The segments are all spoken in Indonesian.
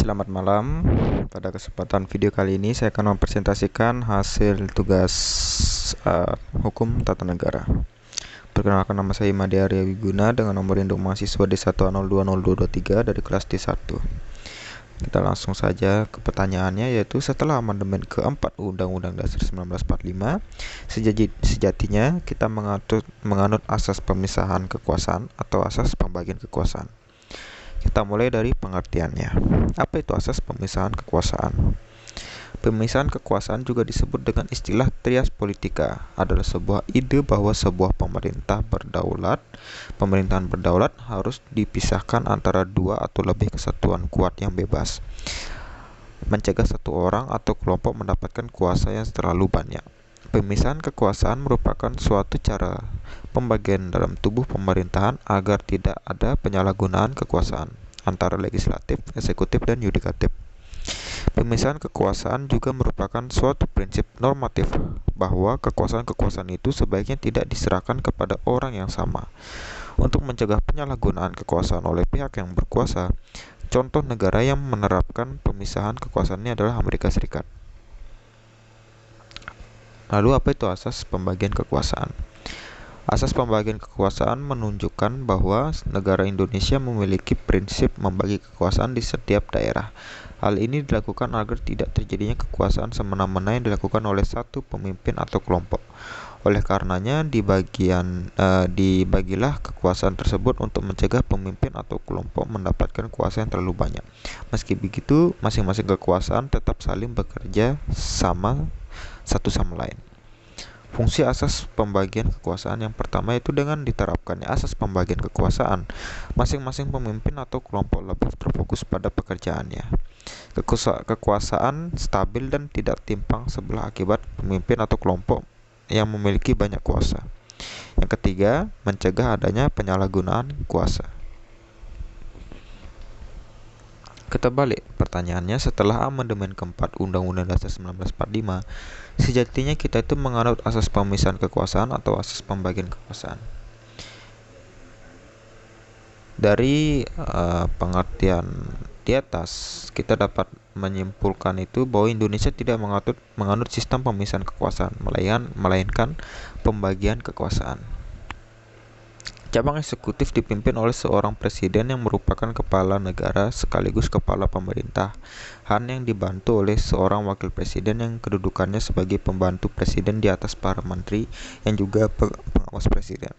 Selamat malam. Pada kesempatan video kali ini saya akan mempresentasikan hasil tugas hukum tata negara. Perkenalkan, nama saya Imade Arya Wiguna dengan nomor induk mahasiswa D1020223 dari kelas D1. Kita langsung saja ke pertanyaannya, yaitu setelah amandemen keempat Undang-Undang Dasar 1945, sejatinya kita menganut asas pemisahan kekuasaan atau asas pembagian kekuasaan. Kita mulai dari pengertiannya. Apa itu asas pemisahan kekuasaan? Pemisahan kekuasaan juga disebut dengan istilah trias politika, adalah sebuah ide bahwa sebuah pemerintahan berdaulat harus dipisahkan antara dua atau lebih kesatuan kuat yang bebas, mencegah satu orang atau kelompok mendapatkan kuasa yang terlalu banyak. Pemisahan kekuasaan merupakan suatu cara pembagian dalam tubuh pemerintahan agar tidak ada penyalahgunaan kekuasaan antara legislatif, eksekutif, dan yudikatif. Pemisahan kekuasaan juga merupakan suatu prinsip normatif bahwa kekuasaan-kekuasaan itu sebaiknya tidak diserahkan kepada orang yang sama. Untuk mencegah penyalahgunaan kekuasaan oleh pihak yang berkuasa, contoh negara yang menerapkan pemisahan kekuasaannya adalah Amerika Serikat. Lalu apa itu asas pembagian kekuasaan? Asas pembagian kekuasaan menunjukkan bahwa negara Indonesia memiliki prinsip membagi kekuasaan di setiap daerah. Hal ini dilakukan agar tidak terjadinya kekuasaan semena-mena yang dilakukan oleh satu pemimpin atau kelompok. Oleh karenanya, dibagilah kekuasaan tersebut untuk mencegah pemimpin atau kelompok mendapatkan kuasa yang terlalu banyak. Meski begitu, masing-masing kekuasaan tetap saling bekerja sama satu sama lain. Fungsi asas pembagian kekuasaan yang pertama itu dengan diterapkannya asas pembagian kekuasaan, masing-masing pemimpin atau kelompok lebih terfokus pada pekerjaannya. Kekuasaan stabil dan tidak timpang sebelah akibat pemimpin atau kelompok yang memiliki banyak kuasa. Yang ketiga, mencegah adanya penyalahgunaan kuasa. Kita balik pertanyaannya, setelah amandemen keempat Undang-Undang Dasar 1945, sejatinya kita itu menganut asas pemisahan kekuasaan atau asas pembagian kekuasaan. Dari pengertian di atas, kita dapat menyimpulkan itu bahwa Indonesia tidak menganut sistem pemisahan kekuasaan, melainkan pembagian kekuasaan. Cabang eksekutif dipimpin oleh seorang presiden yang merupakan kepala negara sekaligus kepala pemerintahan yang dibantu oleh seorang wakil presiden yang kedudukannya sebagai pembantu presiden di atas para menteri yang juga pengawas presiden.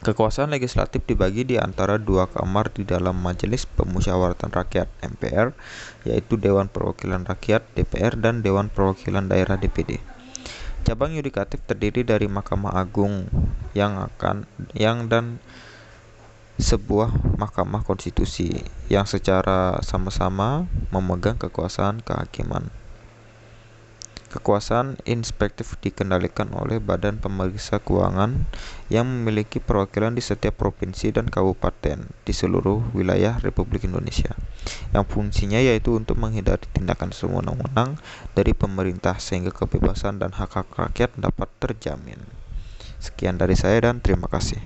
Kekuasaan legislatif dibagi di antara dua kamar di dalam Majelis Pemusyawaratan Rakyat (MPR), yaitu Dewan Perwakilan Rakyat (DPR) dan Dewan Perwakilan Daerah (DPD). Cabang yudikatif terdiri dari Mahkamah Agung dan sebuah Mahkamah Konstitusi yang secara sama-sama memegang kekuasaan kehakiman. Kekuasaan inspektif dikendalikan oleh Badan Pemeriksa Keuangan yang memiliki perwakilan di setiap provinsi dan kabupaten di seluruh wilayah Republik Indonesia, yang fungsinya yaitu untuk menghindari tindakan sewenang-wenang dari pemerintah sehingga kebebasan dan hak-hak rakyat dapat terjamin. Sekian dari saya dan terima kasih.